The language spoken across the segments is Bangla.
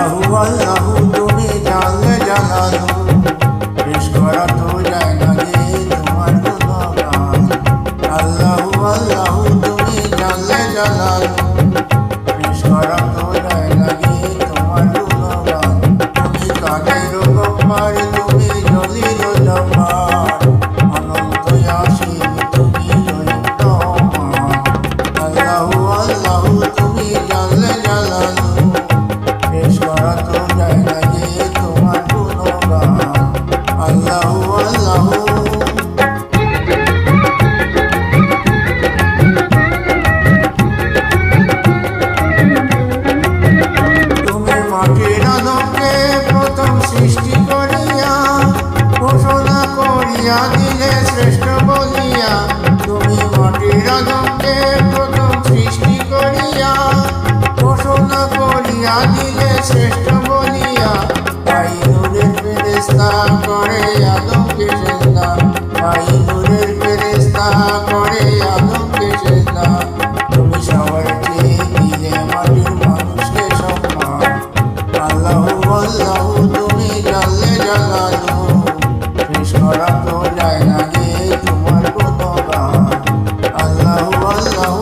আল্লাহু আল্লাহু তুমি জানলে জানালো, শেষ করা তো যায় না রে তোমার গুণগান। আল্লাহু আল্লাহু তুমি জানলে জানালো, শেষ করা তো যায় না রে তোমার গুণগান। তুমি কাদের গম্বার, তুমি জলিল জব্বার, অনন্ত আসীম তুমি রহিমান। আল্লাহু আল্লাহু তুমি জানলে জানালো, শেষ করা তো যায় না রে তোমার গুণগান। আল্লাহু আল্লাহু তুমি মাটির আদমকে প্রথম সৃষ্টি করিয়া ঘোষণা করিয়া দিলে শ্রেষ্ঠ বলিয়া। তুমি মাটির আদমকে প্রথম সৃষ্টি করিয়া ঘোষণা করিয়া দিলে শ্রেষ্ঠ বলিয়া। তাই নূরের ফেরেশতা করে আদমকে সেজদা, তাই নূরের ফেরেশতা করে আদমকে সেজদা। তুমি সবার চেয়ে দিলে মাটির মানুষকে সম্মান। আল্লাহু আল্লাহু তুমি জানলে জানালো, শেষ করা তো যায় না রে তোমার গুণগান। আল্লাহু আল্লাহু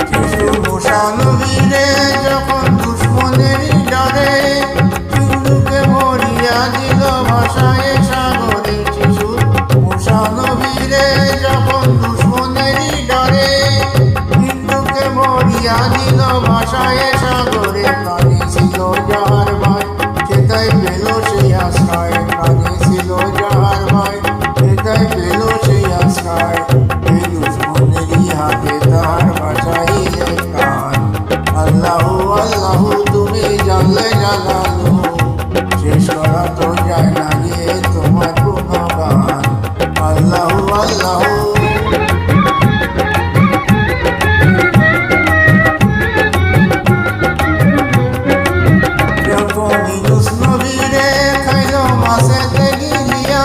শিশু মুসা নবীরে যখন দুশ্মনেরই ডরে সিন্ধুকে ভরিয়া দিল ভাষায় সাগরে। শিশু মুসা নবীরে যখন দুশ্মনেরই ডরে সিন্ধুকে ভরিয়া দিল ভাষায় সাগরে। প্রাণী ছিল যাহার ভয় সেটাই পেল সেই আশ্রয়, প্রাণী ছিল যাহার ভয় সেটাই পেল সেই আশ্রয়। এই দুশ্মনেরই হাতে তাহার বাঁচাইলে প্রাণ। আল্লাহু আল্লাহু তুমি জানলে জানালো, শেষ করা তো যায় না রে তোমার গুণগান। আল্লাহু আল্লাহু যখন ইউনুস নবীরে খাইল মাছেতে গিলিয়া,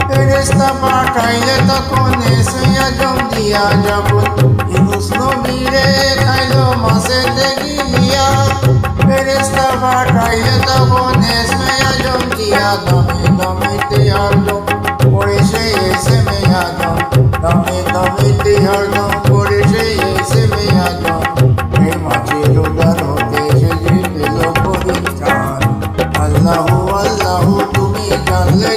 ফেরেশতা পাঠাইলে তখন এসে আজম দিয়া। যখন ইউনুস নবীরে খাইল মাছেতে গিলিয়া, ফেরেশতা পাঠাইলে তখন এসে আজম দিয়া। দমে দমেতে হরদম করে সে এসে মে আজম, দমে দমেতে হরদম করে সে এসে মে আজম। এই মাছের উদার হতে সে যে পেল পরিত্রাণ। আল্লাহু আল্লাহু তুমি জানলে